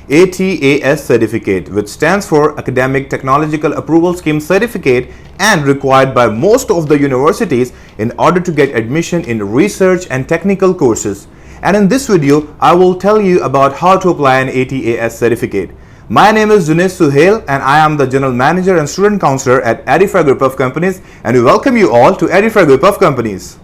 ATAS certificate, which stands for Academic Technological Approval Scheme Certificate and required by most of the universities in order to get admission in research and technical courses. And in this video, I will tell you about how to apply an ATAS certificate. My name is Junaid Suhail and I am the General Manager and Student Counselor at Edify Group of Companies, and we welcome you all to Edify Group of Companies.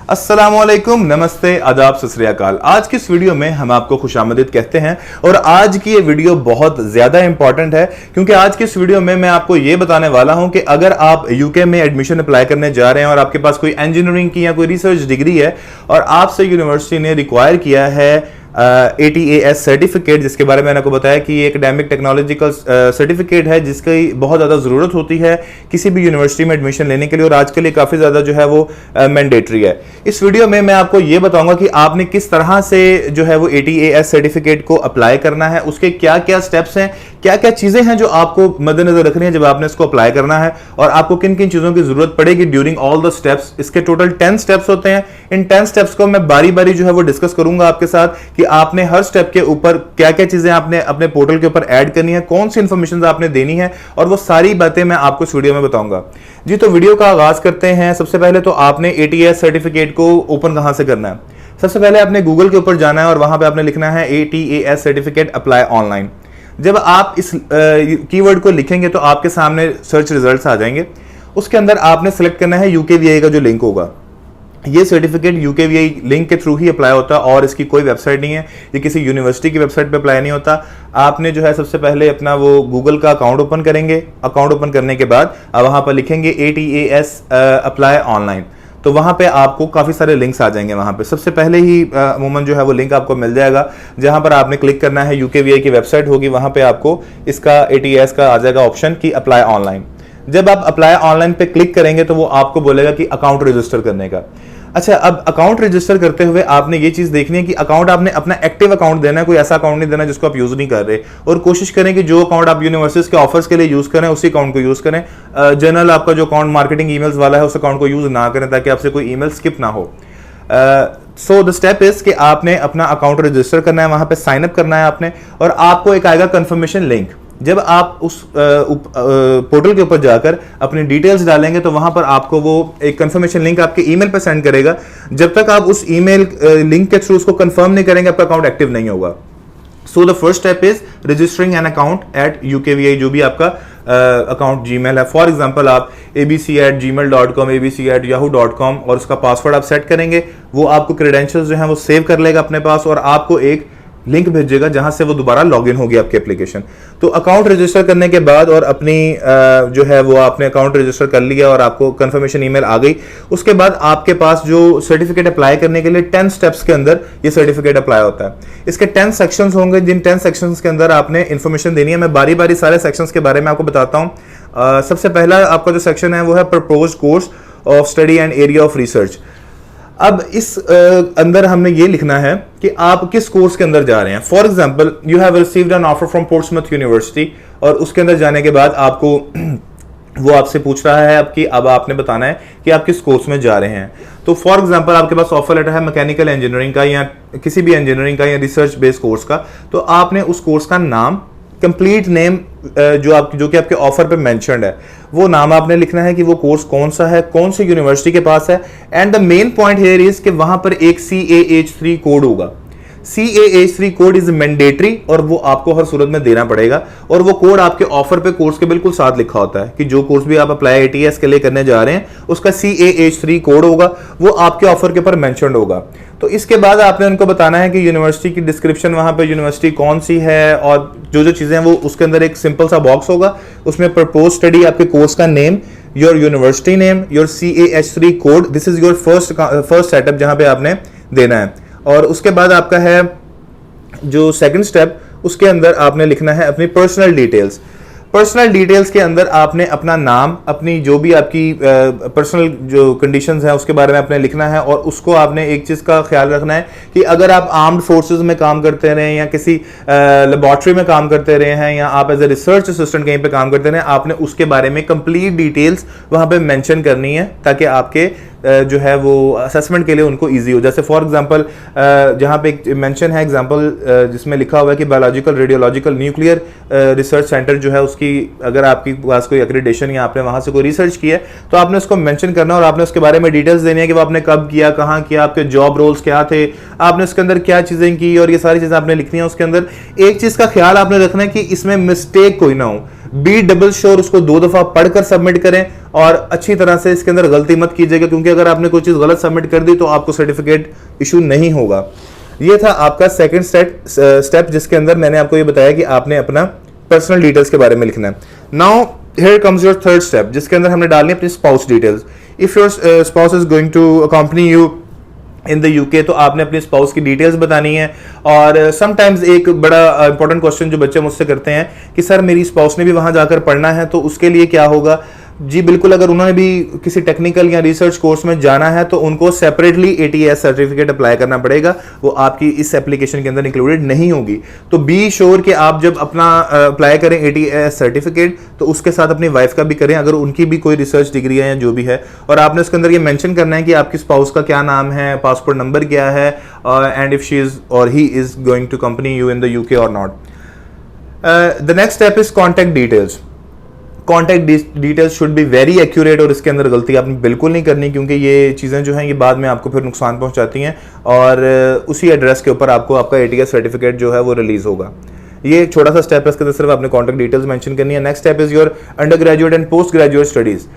अस्सलामुअलैकुम, नमस्ते, आदाब, सत श्री अकाल। आज की इस video में हम आपको खुशामदीद कहते हैं और आज की ये वीडियो बहुत ज़्यादा इंपॉर्टेंट है क्योंकि आज की इस वीडियो में मैं आपको ये बताने वाला हूं कि अगर आप यूके में एडमिशन अप्लाई करने जा रहे हैं और आपके पास कोई इंजीनियरिंग की या कोई रिसर्च डिग्री है और आपसे यूनिवर्सिटी ने रिक्वायर किया है ATAS सर्टिफिकेट, जिसके बारे में मैंने आपको बताया कि ये एकेडमिक टेक्नोलॉजिकल सर्टिफिकेट है जिसकी बहुत ज़्यादा ज़रूरत होती है किसी भी यूनिवर्सिटी में एडमिशन लेने के लिए और आजकल ये काफ़ी ज़्यादा जो है वो मैंडेटरी है। इस वीडियो में मैं आपको ये बताऊंगा कि आपने किस तरह से जो है वो ATAS सर्टिफिकेट को अप्लाई करना है, उसके क्या क्या स्टेप्स हैं, क्या क्या चीज़ें हैं जो आपको मद्देनजर रखनी है जब आपने इसको अप्लाई करना है और आपको किन किन चीज़ों की ज़रूरत पड़ेगी ड्यूरिंग ऑल द स्टेप्स। इसके टोटल 10 स्टेप्स होते हैं। इन 10 स्टेप्स को मैं बारी बारी जो है वो डिस्कस करूंगा आपके साथ कि आपने हर स्टेप के ऊपर क्या क्या चीजें आपने अपने पोर्टल के ऊपर ऐड करनी है, कौन सी इंफॉर्मेशन आपने देनी है, और वो सारी बातें मैं आपको इस वीडियो में बताऊंगा। जी, तो वीडियो का आगाज करते हैं। सबसे पहले तो आपने ATAS सर्टिफिकेट को ओपन कहां से करना है। सबसे पहले आपने गूगल के ऊपर जाना है और वहां पे आपने लिखना है ATAS सर्टिफिकेट अप्लाई ऑनलाइन। जब आप इस कीवर्ड को लिखेंगे तो आपके सामने सर्च रिजल्ट्स आ जाएंगे। उसके अंदर आपने सेलेक्ट करना है UKVI का जो लिंक होगा। ये सर्टिफिकेट UKVI लिंक के थ्रू ही अप्लाई होता है और इसकी कोई वेबसाइट नहीं है, ये किसी यूनिवर्सिटी की वेबसाइट पे अप्लाई नहीं होता। आपने जो है सबसे पहले अपना वो गूगल का अकाउंट ओपन करेंगे। अकाउंट ओपन करने के बाद आप वहाँ पर लिखेंगे ATAS अप्लाई ऑनलाइन, तो वहाँ पे आपको काफ़ी सारे लिंक्स आ जाएंगे। वहाँ पे सबसे पहले ही अमूमन जो है वो लिंक आपको मिल जाएगा जहाँ पर आपने क्लिक करना है। UKVI की वेबसाइट होगी, वहाँ पे आपको इसका ATAS का आ जाएगा ऑप्शन कि अप्लाई ऑनलाइन। जब आप अप्लाई ऑनलाइन पे क्लिक करेंगे तो वो आपको बोलेगा कि अकाउंट रजिस्टर करने का। अच्छा, अब अकाउंट रजिस्टर करते हुए आपने ये चीज देखनी है कि अकाउंट आपने अपना एक्टिव अकाउंट देना है, कोई ऐसा अकाउंट नहीं देना जिसको आप यूज नहीं कर रहे, और कोशिश करें कि जो अकाउंट आप यूनिवर्सिटीज के ऑफर्स के लिए यूज करें उसी अकाउंट को यूज करें। जनरल आपका जो अकाउंट मार्केटिंग ईमेल्स वाला है उस अकाउंट को यूज ना करें ताकि आपसे कोई ईमेल स्किप ना हो। सो द स्टेप इज कि आपने अपना अकाउंट रजिस्टर करना है, वहां पे साइन अप करना है आपने, और आपको एक आएगा कंफर्मेशन लिंक। जब आप उस पोर्टल के ऊपर जाकर अपनी डिटेल्स डालेंगे तो वहां पर आपको वो एक कंफर्मेशन लिंक आपके ईमेल पर सेंड करेगा। जब तक आप उस ईमेल लिंक के थ्रू उसको कंफर्म नहीं करेंगे आपका अकाउंट एक्टिव नहीं होगा। So the first step is registering an account at UKVI, जो भी आपका अकाउंट जीमेल है। फॉर एग्जांपल आप abc@gmail.com, abc@yahoo.com और उसका पासवर्ड आप सेट करेंगे। वो आपको क्रेडेंशियल्स जो है वो सेव कर लेगा अपने पास और आपको एक लिंक भेजेगा जहां से वो दोबारा लॉगिन होगी आपकी एप्लीकेशन। तो अकाउंट रजिस्टर करने के बाद और अपनी जो है वो आपने अकाउंट रजिस्टर कर लिया और आपको कंफर्मेशन ईमेल आ गई, उसके बाद आपके पास जो सर्टिफिकेट अप्लाई करने के लिए 10 स्टेप्स के अंदर ये सर्टिफिकेट अप्लाई होता है। इसके 10 सेक्शंस होंगे, जिन 10 सेक्शंस के अंदर आपने इन्फॉर्मेशन देनी है। मैं बारी बारी सारे सेक्शंस के बारे में आपको बताता हूँ। सबसे पहला आपका जो सेक्शन है वो है propose course of study and area of research. अब इस अंदर हमने ये लिखना है कि आप किस कोर्स के अंदर जा रहे हैं। For example you have received an offer from पोर्ट्समouth यूनिवर्सिटी, और उसके अंदर जाने के बाद आपको वो आपसे पूछ रहा है आपकी, अब आपने बताना है कि आप किस कोर्स में जा रहे हैं। तो फॉर एग्जांपल आपके पास ऑफर लेटर है मैकेनिकल इंजीनियरिंग का या किसी भी इंजीनियरिंग का या रिसर्च बेस्ड कोर्स का, तो आपने उस कोर्स का नाम, कंप्लीट नेम जो कि आपके ऑफर पे मेंशन्ड है, वो नाम आपने लिखना है कि वो कोर्स कौन सा है, कौन सी यूनिवर्सिटी के पास है। And the main point here is कि वहां पर एक CAH3 कोड होगा। CAH3 कोड इज मैंडेटरी और वो आपको हर सूरत में देना पड़ेगा, और वो कोड आपके ऑफर पे कोर्स के बिल्कुल साथ लिखा होता है कि जो कोर्स भी आप अप्लाई ATAS के लिए करने जा रहे हैं उसका CAH3 कोड होगा, वो आपके ऑफर के ऊपर मेंशन्ड होगा। तो इसके बाद आपने उनको बताना है कि यूनिवर्सिटी की डिस्क्रिप्शन, वहां पे यूनिवर्सिटी कौन सी है, और जो जो चीजें हैं वो उसके अंदर एक सिंपल सा बॉक्स होगा, उसमें प्रपोज स्टडी, आपके कोर्स का name, your university name, your CAH3 code, this is your first setup जहां पे आपने देना है। और उसके बाद आपका है जो सेकंड स्टेप, उसके अंदर आपने लिखना है अपनी पर्सनल डिटेल्स। पर्सनल डिटेल्स के अंदर आपने अपना नाम, अपनी जो भी आपकी पर्सनल जो कंडीशंस हैं उसके बारे में आपने लिखना है, और उसको आपने एक चीज़ का ख्याल रखना है कि अगर आप आर्म्ड फोर्सेस में काम करते रहे या किसी लेबॉर्ट्री में काम करते रहे हैं या आप एज ए रिसर्च असिस्टेंट कहीं पे काम करते रहे, आपने उसके बारे में कंप्लीट डिटेल्स वहाँ पे मेंशन करनी है ताकि आपके जो है वो असेसमेंट के लिए उनको इजी हो। जैसे फॉर एग्जांपल जहाँ पे एक मेंशन है एग्जांपल जिसमें लिखा हुआ है कि biological radiological nuclear research centre जो है उसकी अगर आपके पास कोई एक्रेडिटेशन या आपने वहाँ से कोई रिसर्च किया है तो आपने उसको मेंशन करना है और आपने उसके बारे में डिटेल्स देनी है कि वो आपने कब किया, कहाँ किया, आपके जॉब रोल्स क्या थे, आपने उसके अंदर क्या चीज़ें की, और ये सारी चीज़ें आपने लिखनी है। उसके अंदर एक चीज़ का ख्याल आपने रखना है कि इसमें मिस्टेक कोई ना हो। बी डबल श्योर उसको 2 दफा पढ़कर सबमिट करें और अच्छी तरह से इसके अंदर गलती मत कीजिएगा, क्योंकि अगर आपने कोई चीज गलत सबमिट कर दी तो आपको सर्टिफिकेट इशू नहीं होगा। ये था आपका सेकंड स्टेप जिसके अंदर मैंने आपको ये बताया कि आपने अपना पर्सनल डिटेल्स के बारे में लिखना है। Now here comes your third step जिसके अंदर हमने डालनी है अपनी spouse details. If your spouse is going to accompany you in the UK तो आपने अपने स्पाउस की डिटेल्स बतानी है। और समटाइम्स एक बड़ा इंपॉर्टेंट क्वेश्चन जो बच्चे मुझसे करते हैं कि सर मेरी स्पाउस ने भी वहां जाकर पढ़ना है तो उसके लिए क्या होगा। जी बिल्कुल, अगर उन्होंने भी किसी टेक्निकल या रिसर्च कोर्स में जाना है तो उनको सेपरेटली ATS सर्टिफिकेट अप्लाई करना पड़ेगा, वो आपकी इस एप्लीकेशन के अंदर इंक्लूडेड नहीं होगी। तो बी श्योर कि आप जब अपना अप्लाई करें ATS सर्टिफिकेट तो उसके साथ अपनी वाइफ का भी करें अगर उनकी भी कोई रिसर्च डिग्री है या जो भी है, और आपने उसके अंदर ये मेंशन करना है कि आपकी स्पाउस का क्या नाम है, पासपोर्ट नंबर क्या है, and if she is or he is going to company you in the UK or not. The next step is contact details. Contact details should be very accurate, और इसके अंदर गलती आपने बिल्कुल नहीं करनी क्योंकि ये चीज़ें जो हैं ये बाद में आपको फिर नुकसान पहुंचाती हैं और उसी एड्रेस के ऊपर आपको आपका ATS सर्टिफिकेट जो है वो रिलीज होगा। ये एक छोटा सा स्टेप है, इसके अंदर सिर्फ आपने कॉन्टैक्ट डिटेल्स मेंशन करनी है। Next step is your under graduate and post graduate studies.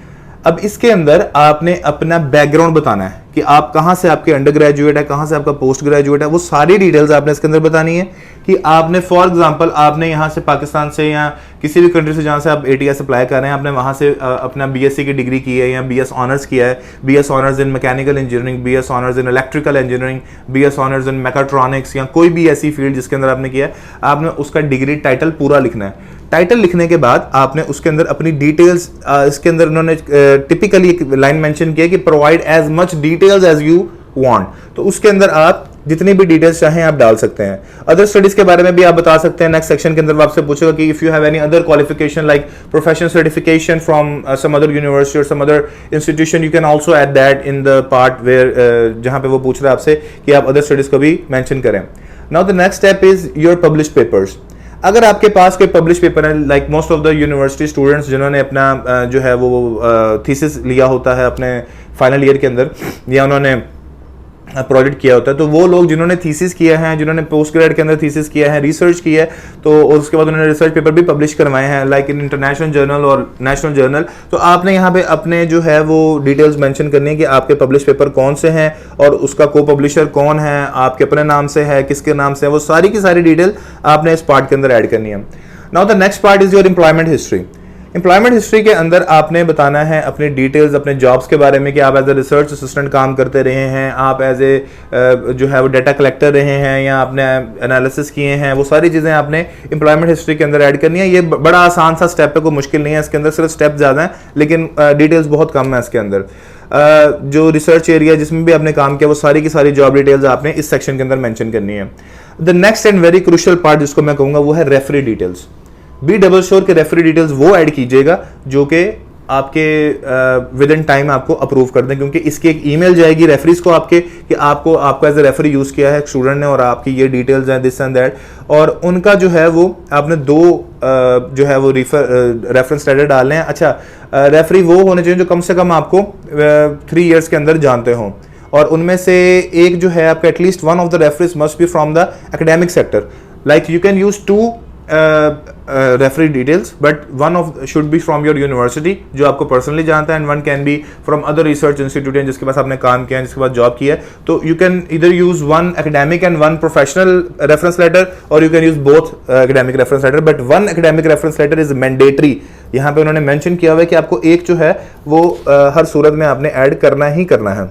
अब इसके अंदर आपने अपना बैकग्राउंड बताना है कि आप कहाँ से आपके अंडर ग्रेजुएट है, कहाँ से आपका पोस्ट ग्रेजुएट है, वो सारी डिटेल्स आपने इसके अंदर बतानी है कि आपने फॉर एग्जांपल आपने यहाँ से पाकिस्तान से या किसी भी कंट्री से जहाँ से आप ATS अप्लाई कर रहे हैं, आपने वहाँ से अपना BSc की डिग्री की है या BS ऑनर्स किया है, BS honours in mechanical engineering, BS honours in electrical engineering, BS honours in mechatronics या कोई भी ऐसी फील्ड जिसके अंदर आपने किया है, आपने उसका डिग्री टाइटल पूरा लिखना है। टाइटल लिखने के बाद आपने उसके अंदर अपनी डिटेल्स, इसके अंदर उन्होंने टिपिकली एक लाइन मेंशन किया कि provide as much details as you want, तो उसके अंदर आप जितनी भी डिटेल्स चाहें आप डाल सकते हैं। अदर स्टडीज के बारे में भी आप बता सकते हैं। नेक्स्ट सेक्शन के अंदर वो आपसे पूछेगा कि if you have any other qualification like professional certification from some other university और some other institution, you can also add that in the part where जहां पे वो पूछ रहा है आपसे कि आप अदर स्टडीज को भी मेंशन करें। Now the next step is your published papers. अगर आपके पास कोई पब्लिश पेपर है, like most of the university students जिन्होंने अपना जो है वो थीसिस लिया होता है अपने फाइनल ईयर के अंदर या उन्होंने प्रोजेक्ट किया होता है, तो वो लोग जिन्होंने थीसिस किया है, जिन्होंने पोस्ट ग्रेड के अंदर थीसिस किया है, रिसर्च किया है, तो उसके बाद उन्होंने रिसर्च पेपर भी पब्लिश करवाए हैं लाइक इन इंटरनेशनल जर्नल और नेशनल जर्नल, तो आपने यहाँ पे अपने जो है वो डिटेल्स मेंशन करनी है कि आपके पब्लिश पेपर कौन से हैं और उसका को पब्लिशर कौन है, आपके अपने नाम से है, किसके नाम से है, वो सारी की सारी डिटेल आपने इस पार्ट के अंदर ऐड करनी है। Now the next part is your employment history. Employment history के अंदर आपने बताना है अपने डिटेल्स अपने जॉब्स के बारे में कि आप एज ए रिसर्च असिस्टेंट काम करते रहे हैं, आप एज ए जो है वो डाटा कलेक्टर रहे हैं या आपने एनालिसिस किए हैं, वो सारी चीज़ें आपने एम्प्लॉयमेंट हिस्ट्री के अंदर ऐड करनी है। ये बड़ा आसान सा स्टेप है, कोई मुश्किल नहीं है इसके अंदर, सिर्फ स्टेप ज़्यादा है लेकिन डिटेल्स बहुत कम है इसके अंदर। जो रिसर्च एरिया जिसमें भी आपने काम किया वो सारी की सारी जॉब डिटेल्स आपने इस सेक्शन के अंदर मेंशन करनी है। The next and very crucial part जिसको मैं कहूँगा वो है referee details. Be double sure के रेफरी डिटेल्स वो ऐड कीजिएगा जो कि आपके विद इन टाइम आपको अप्रूव कर दें, क्योंकि इसकी एक ईमेल जाएगी रेफरीज को आपके कि आपको एज ए रेफरी यूज किया है स्टूडेंट ने और आपकी ये डिटेल्स हैं दिस एंड दैट, और उनका जो है वो आपने दो जो है वो रेफरेंस लेटर डालने हैं। अच्छा, रेफरी वो होने चाहिए जो कम से कम आपको 3 इयर्स के अंदर जानते हों, और उनमें से एक जो है आपका at least one of the referees must be from the academic sector. Like you can use 2 referee details but one of should be from your university जो आपको पर्सनली जानता है, and one can be from other research institute जिसके पास आपने काम किया है, जिसके पास जॉब किया है। तो you can either use one academic and one professional reference letter or you can use both academic reference letter, but one academic reference letter is mandatory। यहाँ पे उन्होंने मेंशन किया हुआ है कि आपको एक जो है वो हर सूरत में आपने ऐड करना ही करना है।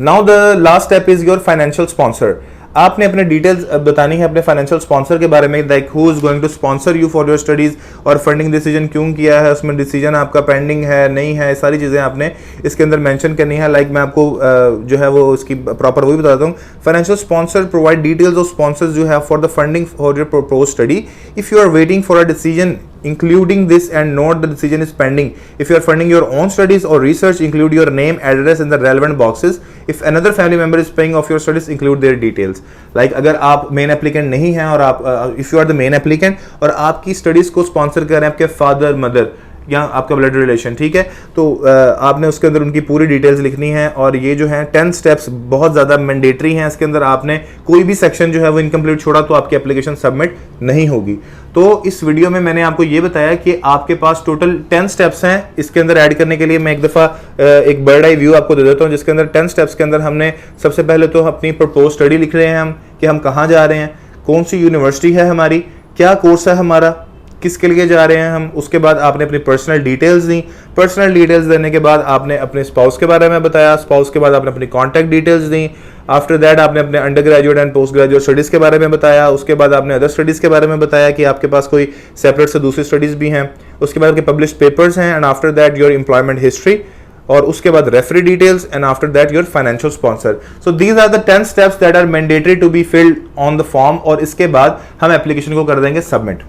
Now the last step is your financial sponsor। आपने अपने डिटेल्स बतानी है अपने फाइनेंशियल स्पॉन्सर के बारे में, like who is going to sponsor you for your studies, और फंडिंग डिसीजन क्यों किया है, उसमें डिसीजन आपका पेंडिंग है नहीं है, सारी चीज़ें आपने इसके अंदर मेंशन करनी है। लाइक मैं आपको जो है वो इसकी प्रॉपर वही बताता हूँ। Financial sponsor provide details of sponsors you have for the funding for your propose study. If you are waiting for a decision including this and note the decision is pending. If you are funding your own studies or research, include your name, address in the relevant boxes. If another family member is paying off your studies, include their details. Like अगर आप main applicant नहीं हैं और आप if you are the main applicant और आपकी studies को sponsor कर रहे हैं आपके फादर मदर या आपका ब्लड रिलेशन, ठीक है, तो आपने उसके अंदर उनकी पूरी डिटेल्स लिखनी है। और ये जो है 10 स्टेप्स बहुत ज़्यादा मैंडेटरी हैं। इसके अंदर आपने कोई भी सेक्शन जो है वो इनकम्प्लीट छोड़ा तो आपकी एप्लीकेशन सबमिट नहीं होगी। तो इस वीडियो में मैंने आपको ये बताया कि आपके पास टोटल 10 स्टेप्स हैं। इसके अंदर ऐड करने के लिए मैं एक दफ़ा एक बर्ड आई व्यू आपको दे देता हूँ, जिसके अंदर 10 स्टेप्स के अंदर हमने सबसे पहले तो अपनी प्रपोज स्टडी लिख रहे हैं हम कि हम कहाँ जा रहे हैं, कौन सी यूनिवर्सिटी है हमारी, क्या कोर्स है हमारा, किसके लिए जा रहे हैं हम। उसके बाद आपने अपनी पर्सनल डिटेल्स दी। पर्सनल डिटेल्स देने के बाद आपने अपने स्पाउस के बारे में बताया। स्पाउस के बाद आपने अपनी contact details the. After that आपने अपने under graduate and post graduate studies के बारे में बताया। उसके बाद आपने अदर स्टडीज़ के बारे में बताया कि आपके पास कोई सेपरेट से दूसरी स्टडीज़ भी हैं। उसके बाद आपके पब्लिश पेपर्स हैं and after that your employment history, और उसके बाद referee details and after that your financial sponsor. So these are the 10 steps that are mandatory to be filled on the form. और इसके बाद हम एप्लीकेशन को कर देंगे सबमिट।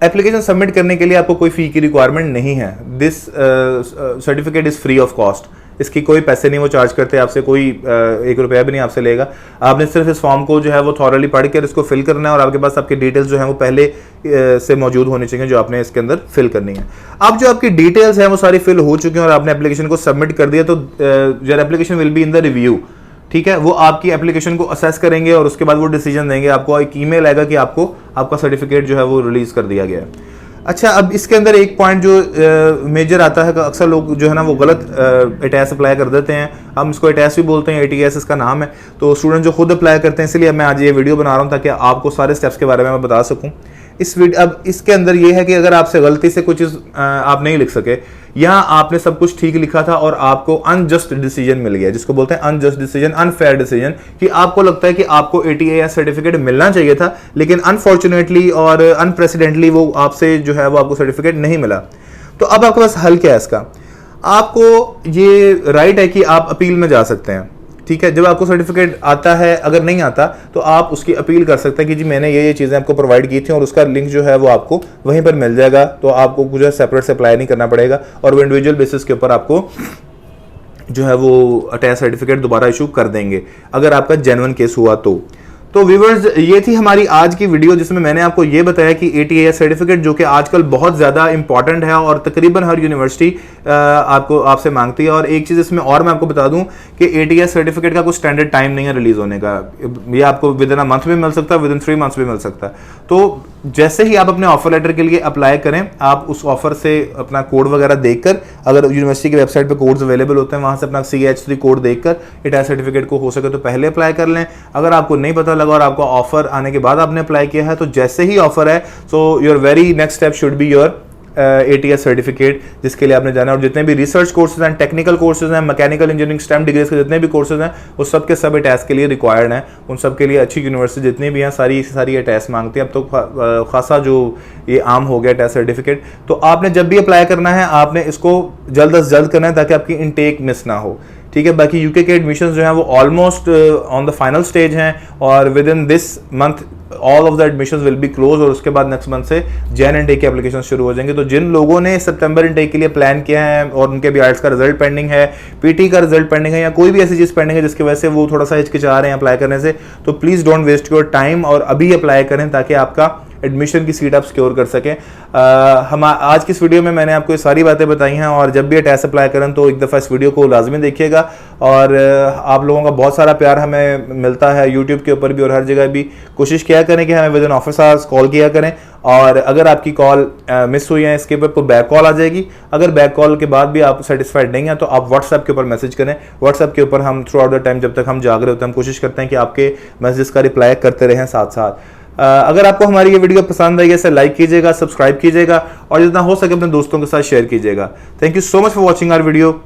एप्लीकेशन सबमिट करने के लिए आपको कोई फी की रिक्वायरमेंट नहीं है। This certificate is free of cost. इसकी कोई पैसे नहीं वो चार्ज करते आपसे, कोई 1 रुपया भी नहीं आपसे लेगा। आपने सिर्फ इस फॉर्म को जो है वो थॉरली पढ़ कर इसको फिल करना है और आपके पास आपकी डिटेल्स जो है वो पहले से मौजूद होनी चाहिए जो आपने इसके अंदर फिल करनी है। अब जो आपकी डिटेल्स हैं वो सारी फिल हो चुकी हैं और आपने एप्लीकेशन को सबमिट कर दिया, तो your application will be in the review, ठीक है। वो आपकी एप्लीकेशन को असेस करेंगे और उसके बाद वो डिसीजन देंगे। आपको एक ईमेल आएगा कि आपको आपका सर्टिफिकेट जो है वो रिलीज कर दिया गया है। अच्छा, अब इसके अंदर एक पॉइंट जो मेजर आता है कि अक्सर लोग जो है ना वो गलत एटीएस अप्लाई कर देते हैं। हम इसको एटीएस भी बोलते हैं, एटीएस इसका नाम है। तो स्टूडेंट जो खुद अप्लाई करते हैं, इसलिए मैं आज ये वीडियो बना रहा हूँ ताकि आपको सारे स्टेप्स के बारे में मैं बता सकूँ। अब इसके अंदर ये है कि अगर आपसे गलती से कुछ चीज़ आप नहीं लिख सके या आपने सब कुछ ठीक लिखा था और आपको अनजस्ट डिसीजन मिल गया, जिसको बोलते हैं अनजस्ट डिसीजन, अनफेयर डिसीजन, कि आपको लगता है कि आपको एटीएस सर्टिफिकेट मिलना चाहिए था लेकिन अनफॉर्चुनेटली और अनप्रेसिडेंटली वो आपसे जो है वो आपको सर्टिफिकेट नहीं मिला। तो अब आपके पास हल क्या है इसका? आपको ये राइट है कि आप अपील में जा सकते हैं, ठीक है। जब आपको सर्टिफिकेट आता है, अगर नहीं आता तो आप उसकी अपील कर सकते हैं कि जी मैंने ये चीज़ें आपको प्रोवाइड की थी और उसका लिंक जो है वो आपको वहीं पर मिल जाएगा। तो आपको कुछ सेपरेट से अप्लाई नहीं करना पड़ेगा और वो इंडिविजुअल बेसिस के ऊपर आपको जो है वो अटैच सर्टिफिकेट दोबारा इशू कर देंगे अगर आपका जेन्युइन केस हुआ तो व्यूअर्स, ये थी हमारी आज की वीडियो जिसमें मैंने आपको ये बताया कि एटीएस सर्टिफिकेट जो कि आजकल बहुत ज़्यादा इंपॉर्टेंट है और तकरीबन हर यूनिवर्सिटी आपसे मांगती है। और एक चीज़ इसमें और मैं आपको बता दूं कि एटीएस सर्टिफिकेट का कुछ स्टैंडर्ड टाइम नहीं है रिलीज होने का। ये आपको विद इन अ मंथ भी मिल सकता है, विद इन 3 मंथ्स भी मिल सकता है। तो जैसे ही आप अपने ऑफर लेटर के लिए अप्लाई करें, आप उस ऑफर से अपना कोड वगैरह देखकर, अगर यूनिवर्सिटी की वेबसाइट पर कोड्स अवेलेबल होते हैं वहाँ से अपना CH3 कोड देखकर एटीएस सर्टिफिकेट को हो सके तो पहले अप्लाई कर लें। अगर आपको नहीं पता लगा और आपको ऑफर आने के बाद आपने अप्लाई किया है तो जैसे ही ऑफर है, so your very next step should be your ATS certificate, जिसके लिए आपने जाना है। और जितने भी रिसर्च कोर्सेज हैं, टेक्निकल कोर्सेज हैं, मैकेनिकल इंजीनियरिंग, स्टेम डिग्रीज के जितने भी कोर्सेज हैं वो सब के सब एटीएस के लिए रिक्वायर्ड हैं। उन सब के लिए अच्छी यूनिवर्सिटी जितनी भी हैं सारी एटीएस मांगती हैं। अब तो खासा जो ये आम हो गया एटीएस सर्टिफिकेट। तो आपने जब भी अप्लाई करना है आपने इसको जल्द अज जल्द करना है ताकि आपकी इनटेक मिस ना हो, ठीक है। बाकी यूके के एडमिशंस जो हैं वो almost on the final stage हैं और with in this month all of the admissions will be close और उसके बाद नेक्स्ट मंथ से जैन इनटेक के एप्लीकेशन शुरू हो जाएंगे। तो जिन लोगों ने सितंबर इनटेक के लिए प्लान किया है और उनके भी आइल्स का रिजल्ट पेंडिंग है, पीटी का रिजल्ट पेंडिंग है या कोई भी ऐसी चीज़ पेंडिंग है जिसकी वजह से वो थोड़ा सा हिचकिचा रहे हैं अप्लाई करने से, तो please don't waste your time और अभी अप्लाई करें ताकि आपका एडमिशन की सीट आप सिक्योर कर सकें। हम आज की इस वीडियो में मैंने आपको ये सारी बातें बताई हैं और जब भी एटीएस अप्लाई करें तो एक दफ़ा इस वीडियो को लाजमी देखिएगा। और आप लोगों का बहुत सारा प्यार हमें मिलता है यूट्यूब के ऊपर भी और हर जगह भी। कोशिश किया करें कि हमें with in office hours call किया करें और अगर आपकी कॉल मिस हुई है इसके ऊपर बैक कॉल आ जाएगी। अगर बैक कॉल के बाद भी आप सेटिस्फाइड नहीं है तो आप व्हाट्सएप के ऊपर मैसेज करें। व्हाट्सएप के ऊपर हम थ्रू आउट द टाइम जब तक हम जाग रहे होते हैं हम कोशिश करते हैं कि आपके मैसेजेस का रिप्लाई करते रहें साथ साथ। अगर आपको हमारी ये वीडियो पसंद आई है इसे लाइक कीजिएगा, सब्सक्राइब कीजिएगा और जितना हो सके अपने दोस्तों के साथ शेयर कीजिएगा। Thank you so much for watching our video.